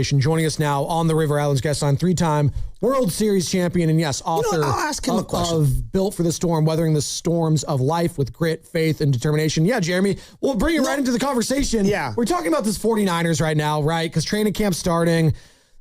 Joining us now on the River Islands guest line, 3-time World Series champion and yes, author I'll ask him a question. of Built for the Storm, Weathering the Storms of Life with Grit, Faith, and Determination. Yeah, Jeremy, we'll bring you right into the conversation. Yeah. We're talking about this 49ers right now, right? Because training camp's starting.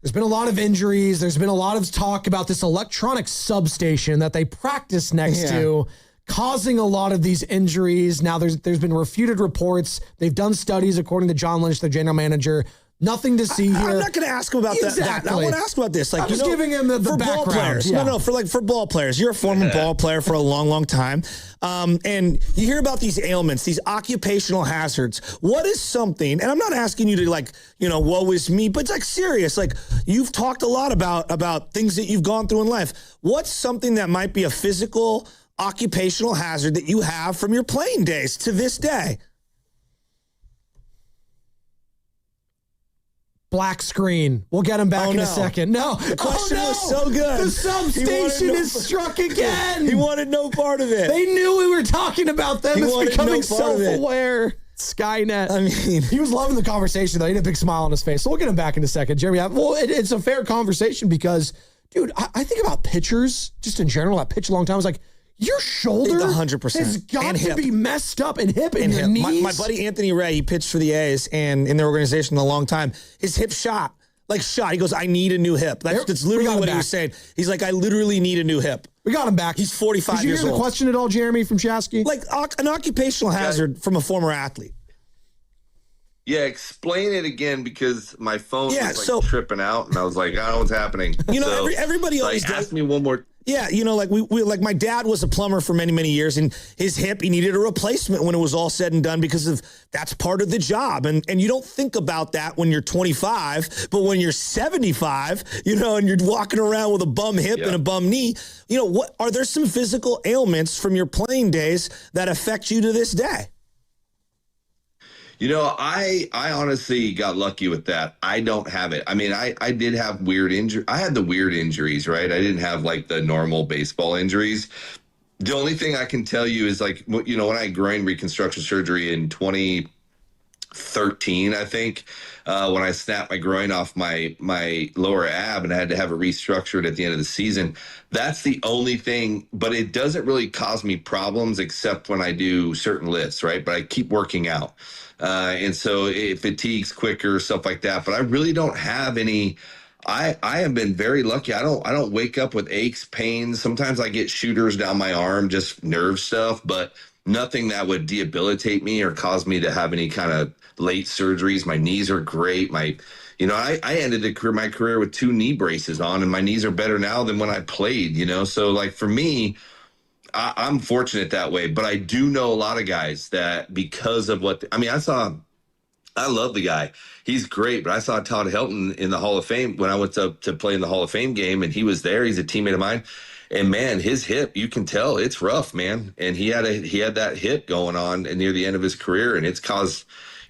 There's been a lot of injuries. There's been a lot of talk about this electronic substation that they practice next to, causing a lot of these injuries. Now, there's been refuted reports. They've done studies, according to John Lynch, the general manager. Nothing to see here. I'm not going to ask him about that. I want to ask about this. I'm just giving him the for background. Ball players. Yeah. No, for ball players. You're a former ball player for a long, long time. And you hear about these ailments, these occupational hazards. What is something, and I'm not asking you to woe is me, but it's like serious. Like you've talked a lot about things that you've gone through in life. What's something that might be a physical occupational hazard that you have from your playing days to this day? Black screen. We'll get him back in a second. No. The question was so good. The substation is struck again. He wanted no part of it. They knew we were talking about them. It's becoming self-aware. Skynet. I mean, he was loving the conversation, though. He had a big smile on his face. So we'll get him back in a second. Jeremy, well, it's a fair conversation because, dude, I think about pitchers just in general that pitch a long time. I was like, your shoulder 100% has got to be messed up and hip and your knees. My buddy Anthony Ray, he pitched for the A's and in their organization a long time. His hip shot. He goes, I need a new hip. That's literally what he was saying. He's like, I literally need a new hip. We got him back. He's 45 years old. Did you hear the question at all, Jeremy, from Chasky? Like an occupational hazard from a former athlete. Yeah, explain it again because my phone was tripping out and I was like, I don't know what's happening. Everybody always ask me one more. Yeah, we my dad was a plumber for many, many years, and his hip, he needed a replacement when it was all said and done because that's part of the job. And you don't think about that when you're 25, but when you're 75, and you're walking around with a bum hip and a bum knee, what are there some physical ailments from your playing days that affect you to this day? I honestly got lucky with that. I don't have it. I mean, I did have weird injury. I had the weird injuries, right? I didn't have like the normal baseball injuries. The only thing I can tell you is like, when I had groin reconstruction surgery in 2013, I think, when I snapped my groin off my lower ab and I had to have it restructured at the end of the season. That's the only thing, but it doesn't really cause me problems except when I do certain lifts, right? But I keep working out. And so it fatigues quicker, stuff like that. But I really don't have any. I have been very lucky. I don't wake up with aches, pains. Sometimes I get shooters down my arm, just nerve stuff, but nothing that would debilitate me or cause me to have any kind of late surgeries. My knees are great. I ended my career with 2 knee braces on, and my knees are better now than when I played. So like for me, I'm fortunate that way, but I do know a lot of guys that because of I love the guy. He's great, but I saw Todd Helton in the Hall of Fame when I went to play in the Hall of Fame game, and he was there. He's a teammate of mine. And man, his hip, you can tell it's rough, man. And he had that hip going on near the end of his career, and it's caused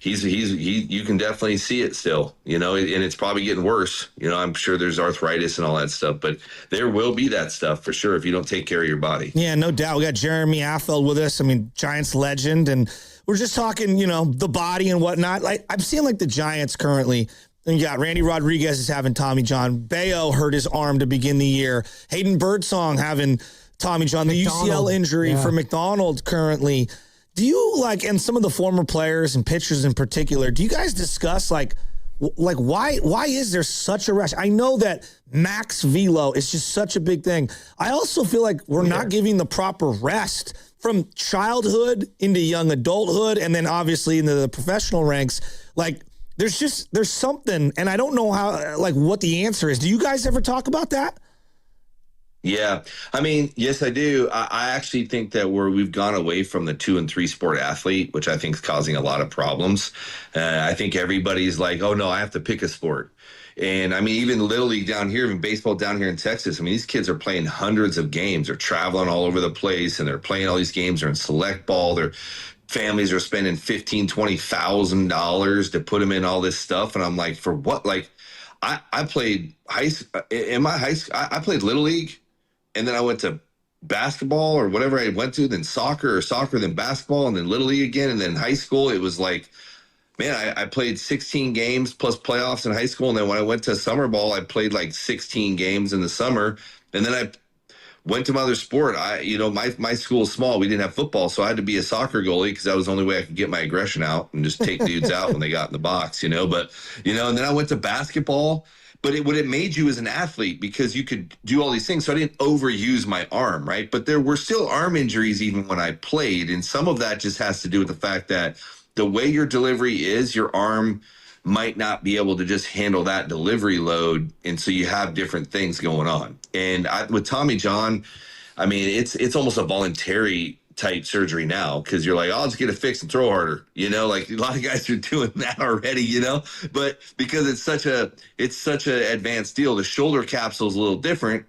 you can definitely see it still, and it's probably getting worse. I'm sure there's arthritis and all that stuff, but there will be that stuff for sure if you don't take care of your body. Yeah, no doubt. We got Jeremy Affeldt with us. I mean, Giants legend, and we're just talking, the body and whatnot. Like I'm seeing like the Giants currently. And you got Randy Rodriguez is having Tommy John. Bayo hurt his arm to begin the year. Hayden Birdsong having Tommy John. The UCL injury for McDonald currently. Do you and some of the former players and pitchers in particular, do you guys discuss why is there such a rush? I know that max velo is just such a big thing. I also feel like we're not giving the proper rest from childhood into young adulthood and then obviously into the professional ranks. There's something, and I don't know how, what the answer is. Do you guys ever talk about that? Yeah. I mean, yes, I do. I actually think that we've gone away from the 2 and 3 sport athlete, which I think is causing a lot of problems. I think everybody's like, oh, no, I have to pick a sport. And I mean, even Little League down here, even baseball down here in Texas, I mean, these kids are playing hundreds of games. They're traveling all over the place and they're playing all these games. They're in select ball. Their families are spending $15,000, $20,000 to put them in all this stuff. And I'm like, for what? Like, I played I played Little League. And then I went to basketball or whatever I went to, then soccer, then basketball, and then Little League again. And then high school, it was like Man, I played 16 games plus playoffs in high school. And then when I went to summer ball, I played like 16 games in the summer. And then I went to my other sport. My school is small. We didn't have football. So I had to be a soccer goalie because that was the only way I could get my aggression out and just take dudes out when they got in the box, But, and then I went to basketball. But what it made you as an athlete because you could do all these things. So I didn't overuse my arm, right? But there were still arm injuries even when I played. And some of that just has to do with the fact that the way your delivery is, your arm might not be able to just handle that delivery load. And so you have different things going on. And with Tommy John, I mean, it's almost a voluntary type surgery now because you're like, I'll just get it fixed and throw harder. Like a lot of guys are doing that already, but because it's such a advanced deal, the shoulder capsule is a little different.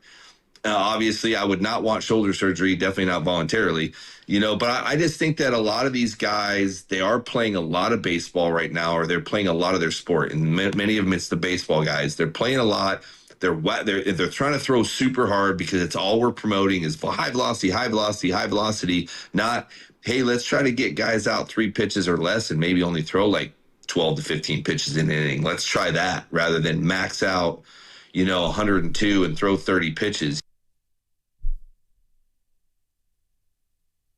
Obviously, I would not want shoulder surgery, definitely not voluntarily, but I just think that a lot of these guys, they are playing a lot of baseball right now, or they're playing a lot of their sport. And many of them, it's the baseball guys. They're playing a lot. They're trying to throw super hard because it's all we're promoting is high velocity, high velocity, high velocity, not, hey, let's try to get guys out 3 pitches or less and maybe only throw like 12 to 15 pitches in an inning. Let's try that rather than max out, 102 and throw 30 pitches.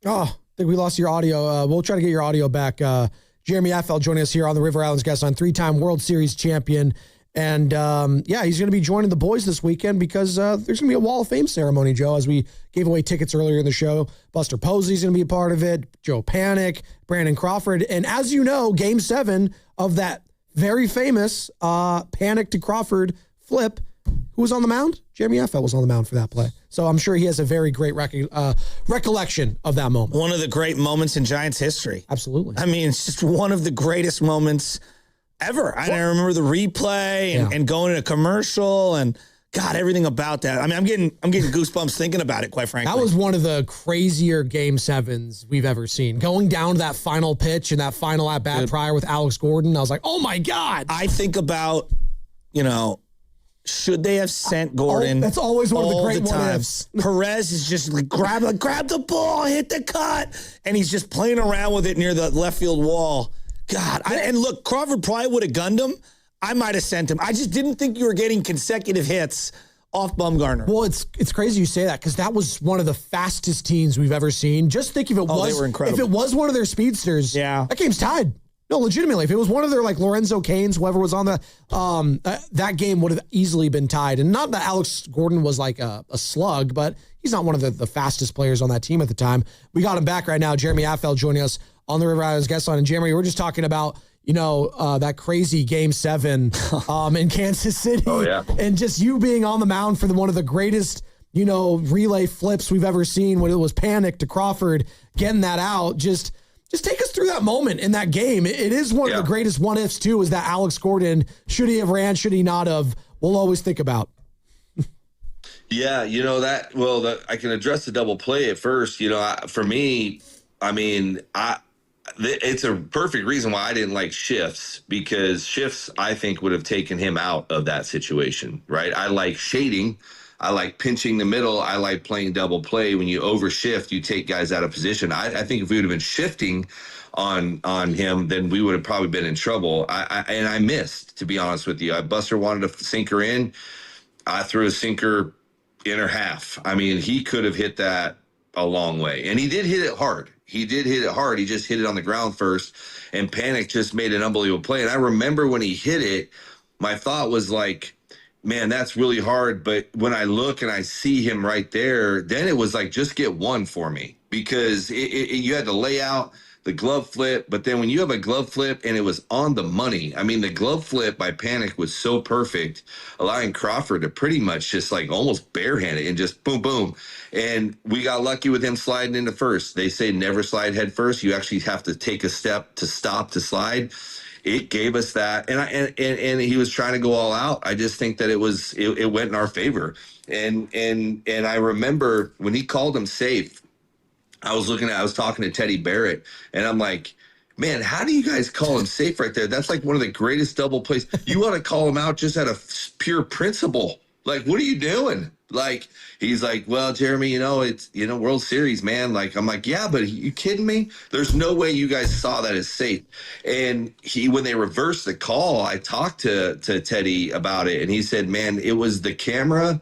Oh, I think we lost your audio. We'll try to get your audio back. Jeremy Affeldt joining us here on the River Islands Guest on 3-time World Series champion. And, he's going to be joining the boys this weekend because there's going to be a Wall of Fame ceremony, Joe, as we gave away tickets earlier in the show. Buster Posey's going to be a part of it, Joe Panic, Brandon Crawford. And as you know, Game 7 of that very famous Panic-to-Crawford flip, who was on the mound? Jeremy Affeldt was on the mound for that play. So I'm sure he has a very great recollection of that moment. One of the great moments in Giants history. Absolutely. I mean, it's just one of the greatest moments ever. I remember the replay and going to a commercial and God, everything about that. I mean, I'm getting goosebumps thinking about it, quite frankly. That was one of the crazier Game 7s we've ever seen. Going down to that final pitch and that final at-bat prior with Alex Gordon, I was like, oh my God. I think about, should they have sent Gordon? That's always one of the great what-ifs. Perez is just like, grab the ball, hit the cut, and he's just playing around with it near the left field wall. God, and look, Crawford probably would have gunned him. I might have sent him. I just didn't think you were getting consecutive hits off Bumgarner. Well, it's crazy you say that because that was one of the fastest teams we've ever seen. Just think if it was, they were incredible. If it was one of their speedsters, that game's tied. No, legitimately, if it was one of their like Lorenzo Canes, whoever was on the, that game would have easily been tied. And not that Alex Gordon was like a slug, but he's not one of the fastest players on that team at the time. We got him back right now. Jeremy Affeldt joining us on the River Islands Guest Line. And Jeremy, we're just talking about, that crazy Game 7 in Kansas City. Oh, yeah. And just you being on the mound for one of the greatest, relay flips we've ever seen when it was Panic-to-Crawford, getting that out. Just take us through that moment in that game. It is one of the greatest what-ifs, too, is that Alex Gordon, should he have ran, should he not have, we'll always think about. Yeah, I can address the double play at first. For me, it's a perfect reason why I didn't like shifts, because shifts, I think, would have taken him out of that situation, right? I like shading. I like pinching the middle. I like playing double play. When you overshift, you take guys out of position. I think if we would have been shifting on him, then we would have probably been in trouble. I missed, to be honest with you. Buster wanted a sinker in. I threw a sinker inner half. I mean, he could have hit that a long way. And he did hit it hard. He just hit it on the ground first. And Panic just made an unbelievable play. And I remember when he hit it, my thought was like, man, that's really hard. But when I look and I see him right there, then it was like, just get one for me, because you had to lay out the glove flip. But then when you have a glove flip and it was on the money, I mean, the glove flip by Panic was so perfect, allowing Crawford to pretty much just like almost barehand it and just boom, boom. And we got lucky with him sliding into first. They say never slide head first. You actually have to take a step to stop to slide. It gave us that, and he was trying to go all out. I just think that it went in our favor. And I remember when he called him safe, I was talking to Teddy Barrett, and I'm like, man, how do you guys call him safe right there? That's like one of the greatest double plays. You want to call him out just out of pure principle. Like, what are you doing? Like, he's like, well, Jeremy, it's, World Series, man. Like, I'm like, yeah, but you kidding me? There's no way you guys saw that as safe. And when they reversed the call, I talked to Teddy about it, and he said, man, it was the camera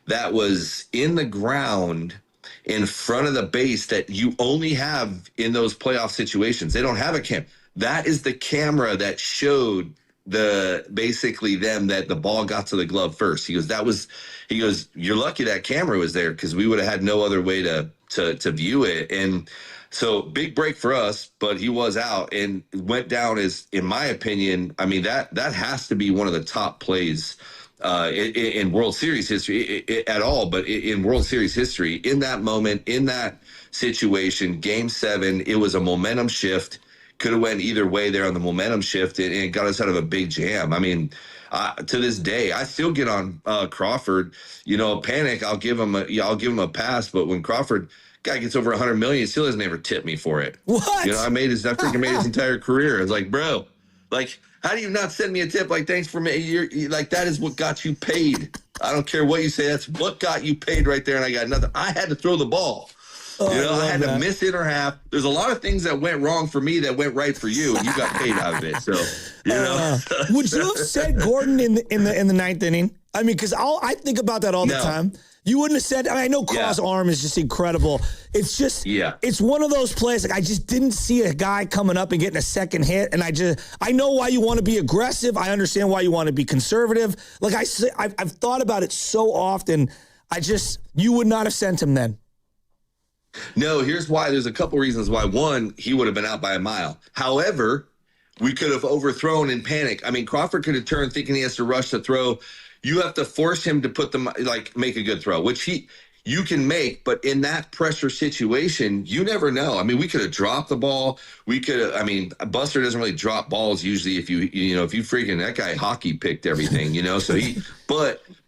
that was in the ground in front of the base that you only have in those playoff situations. They don't have a cam. That is the camera that showed basically them that the ball got to the glove first. He goes, you're lucky that camera was there, because we would have had no other way to view it. And so big break for us, but he was out and went down as, in my opinion, I mean, that has to be one of the top plays in World Series history at all, but in World Series history. In that moment, in that situation, Game 7, it was a momentum shift. Could have went either way there on the momentum shift, and it got us out of a big jam. I mean, to this day, I still get on Crawford. Panic, I'll give him a pass, but when Crawford guy gets over 100 million, he still doesn't ever tip me for it. What? I freaking made his entire career. It's like, bro, like, how do you not send me a tip? Like, thanks for me. You're like, that is what got you paid. I don't care what you say. That's what got you paid right there. And I got nothing. I had to throw the ball. I had to miss it or half. There's a lot of things that went wrong for me that went right for you, and you got paid out of it. So, would you have said Gordon in the ninth inning? I mean, because I think about that all the time. You wouldn't have said. I know Craw's arm is just incredible. It's just, it's one of those plays. Like, I just didn't see a guy coming up and getting a second hit, and I know why you want to be aggressive. I understand why you want to be conservative. Like I've thought about it so often. You would not have sent him then. No, here's why. There's a couple reasons why. One, he would have been out by a mile. However, we could have overthrown in panic. I mean, Crawford could have turned thinking he has to rush the throw. You have to force him to make a good throw, which you can make, but in that pressure situation, you never know. I mean, we could have dropped the ball. Buster doesn't really drop balls usually. If you freaking, that guy hockey picked everything, so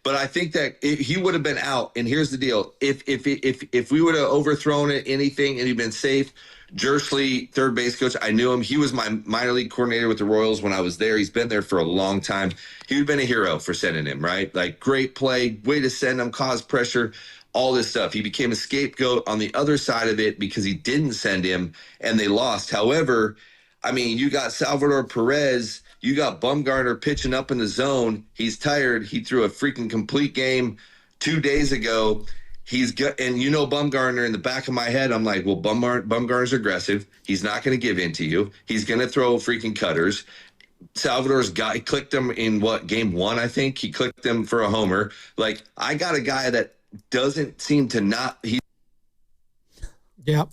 but I think that he would have been out. And here's the deal. If we would have overthrown anything and he'd been safe, Jersley, third base coach, I knew him. He was my minor league coordinator with the Royals when I was there. He's been there for a long time. He would have been a hero for sending him, right? Like, great play, way to send him, cause pressure, all this stuff. He became a scapegoat on the other side of it because he didn't send him and they lost. However, I mean, you got Salvador Perez, you got Bumgarner pitching up in the zone. He's tired. He threw a freaking complete game 2 days ago. Bumgarner, in the back of my head, I'm like, well, Bumgarner's aggressive. He's not going to give in to you. He's going to throw freaking cutters. Salvador's he clicked him in game 1, I think. He clicked him for a homer. Like, I got a guy that doesn't seem to not. Yep.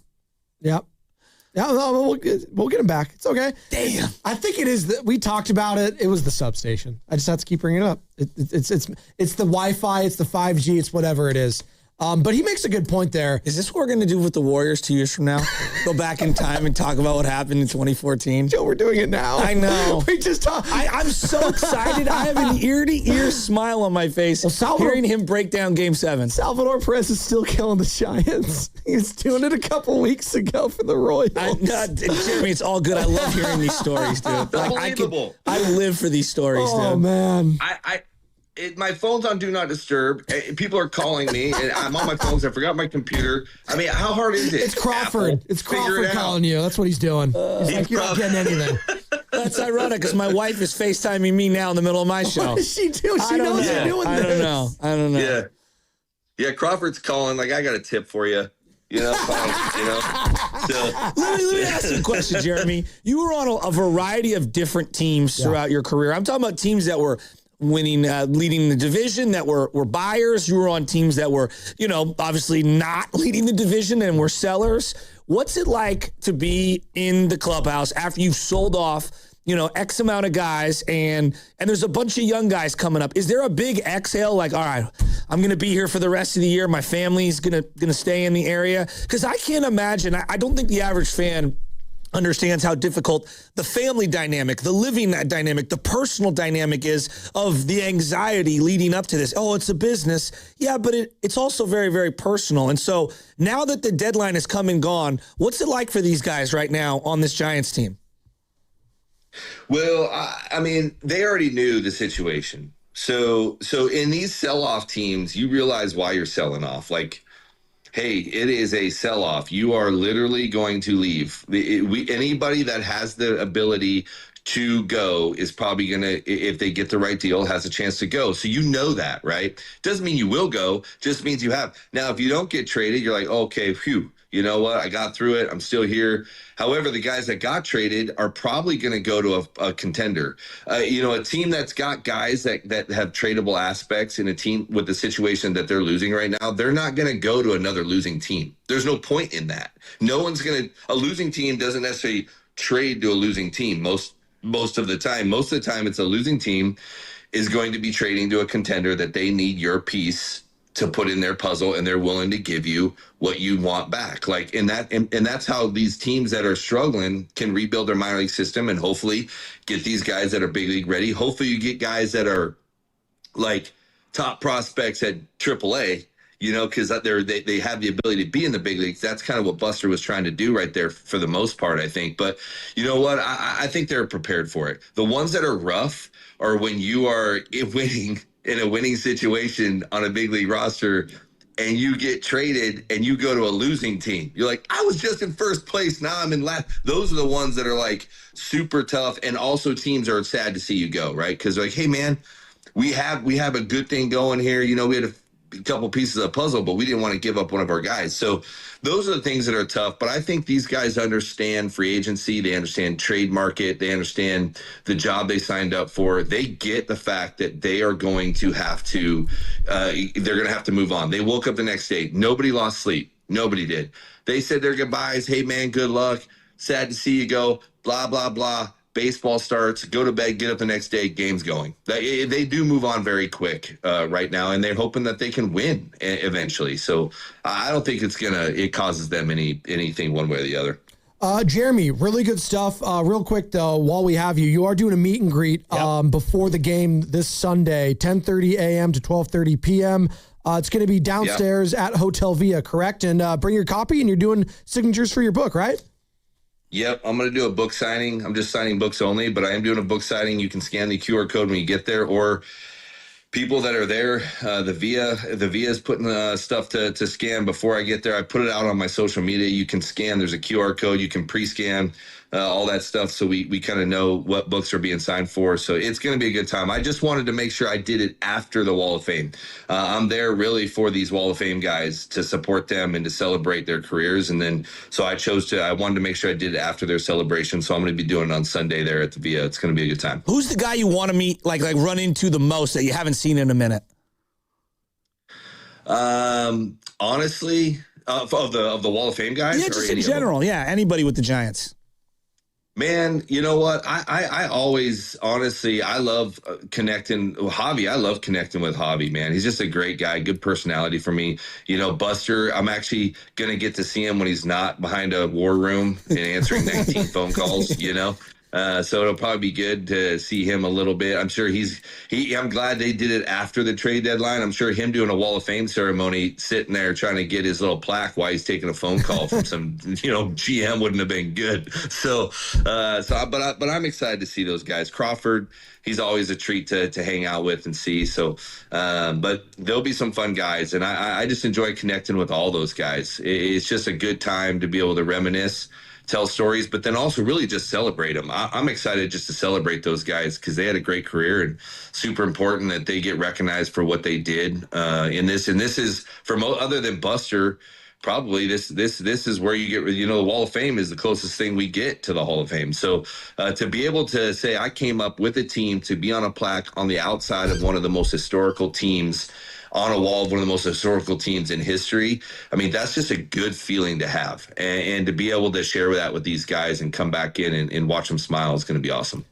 Yeah, we'll get him back. It's okay. Damn. I think it is we talked about it. It was the substation. I just have to keep bringing it up. It's the Wi-Fi. It's the 5G. It's whatever it is. But he makes a good point there. Is this what we're going to do with the Warriors 2 years from now? Go back in time and talk about what happened in 2014? Joe, we're doing it now. I know. We just talked. I'm so excited. I have an ear-to-ear smile on my face hearing him break down Game 7. Salvador Perez is still killing the Giants. He was doing it a couple weeks ago for the Royals. Jeremy, it's all good. I love hearing these stories, dude. Unbelievable. I live for these stories, dude. Oh, man. My phone's on Do Not Disturb. People are calling me, and I'm on my phone. I forgot my computer. I mean, how hard is it? It's Crawford. Apple? It's Crawford calling you. That's what he's doing. He's like, you're not getting anything. That's ironic because my wife is FaceTiming me now in the middle of my show. What does she do? She knows you're doing this. I don't know. Yeah. Crawford's calling. Like, I got a tip for you. So let me ask you a question, Jeremy. You were on a variety of different teams throughout your career. I'm talking about teams that were winning, leading the division, that were buyers. You were on teams that were, obviously not leading the division and were sellers. What's it like to be in the clubhouse after you've sold off, X amount of guys and there's a bunch of young guys coming up? Is there a big exhale? Like, all right, I'm going to be here for the rest of the year. My family's going to stay in the area. Because I can't imagine, I don't think the average fan understands how difficult the family dynamic, the living dynamic, the personal dynamic is of the anxiety leading up to this. Oh, it's a business. Yeah, but it's also very, very personal. And so now that the deadline has come and gone, what's it like for these guys right now on this Giants team? Well, I mean, they already knew the situation. So in these sell-off teams, you realize why you're selling off. Like, hey, it is a sell-off. You are literally going to leave. Anybody that has the ability to go is probably going to, if they get the right deal, has a chance to go. So you know that, right? Doesn't mean you will go, just means you have. Now, if you don't get traded, you're like, okay, phew, you know what? I got through it. I'm still here. However, the guys that got traded are probably going to go to a contender. A team that's got guys that have tradable aspects in a team with the situation that they're losing right now, they're not going to go to another losing team. There's no point in that. No one's going to, a losing team doesn't necessarily trade to a losing team most of the time. Most of the time, it's a losing team is going to be trading to a contender that they need your piece to put in their puzzle, and they're willing to give you what you want back. Like in that, and that's how these teams that are struggling can rebuild their minor league system and hopefully get these guys that are big league ready. Hopefully you get guys that are like top prospects at AAA, because they have the ability to be in the big leagues. That's kind of what Buster was trying to do right there for the most part, I think. But you know what? I think they're prepared for it. The ones that are rough are when you are winning in a winning situation on a big league roster and you get traded and you go to a losing team. You're like, I was just in first place. Now I'm in last. Those are the ones that are like super tough. And also teams are sad to see you go, right? Because like, hey man, we have a good thing going here. We had a couple pieces of the puzzle, but we didn't want to give up one of our guys. So those are the things that are tough. But I think these guys understand free agency. They understand trade market. They understand the job they signed up for. They get the fact that they are going to have to, they're going to have to move on. They woke up the next day. Nobody lost sleep. Nobody did. They said their goodbyes. Hey man, good luck. Sad to see you go. Blah, blah, blah. Baseball starts, go to bed, get up the next day, game's going. They do move on very quick right now, and they're hoping that they can win eventually. So I don't think it causes them anything one way or the other. Jeremy, really good stuff. Real quick though, while we have you, you are doing a meet and greet before the game this Sunday, 10:30 a.m. to 12:30 p.m. It's going to be downstairs at Hotel Via, correct? And bring your copy, and you're doing signatures for your book, right? Yep, I'm going to do a book signing. I'm just signing books only, but I am doing a book signing. You can scan the QR code when you get there, or people that are there, the Via is putting stuff to scan before I get there. I put it out on my social media. You can scan. There's a QR code. You can pre-scan all that stuff, so we kind of know what books are being signed for. So it's going to be a good time. I just wanted to make sure I did it after the Wall of Fame. I'm there really for these Wall of Fame guys to support them and to celebrate their careers. And then so I wanted to make sure I did it after their celebration. So I'm going to be doing it on Sunday there at the Via. It's going to be a good time. Who's the guy you want to meet, like run into the most that you haven't seen in a minute? Honestly, of the Wall of Fame guys? Yeah, just in general. Yeah, anybody with the Giants. Man, you know what? I always, honestly, I love connecting with Javi. I love connecting with Javi, man. He's just a great guy, good personality for me. Buster, I'm actually going to get to see him when he's not behind a war room and answering 19 phone calls, So it'll probably be good to see him a little bit. I'm sure I'm glad they did it after the trade deadline. I'm sure him doing a Wall of Fame ceremony, sitting there trying to get his little plaque while he's taking a phone call from some, GM wouldn't have been good. But I'm excited to see those guys. Crawford, he's always a treat to hang out with and see. So, but there'll be some fun guys, and I just enjoy connecting with all those guys. It's just a good time to be able to reminisce, tell stories, but then also really just celebrate them. I'm excited just to celebrate those guys because they had a great career, and super important that they get recognized for what they did in this. And this is other than Buster, probably this is where you get, the Wall of Fame is the closest thing we get to the Hall of Fame. So to be able to say I came up with a team to be on a plaque on the outside of one of the most historical teams, on a wall of one of the most historical teams in history. I mean, that's just a good feeling to have. And to be able to share that with these guys and come back in and watch them smile is going to be awesome.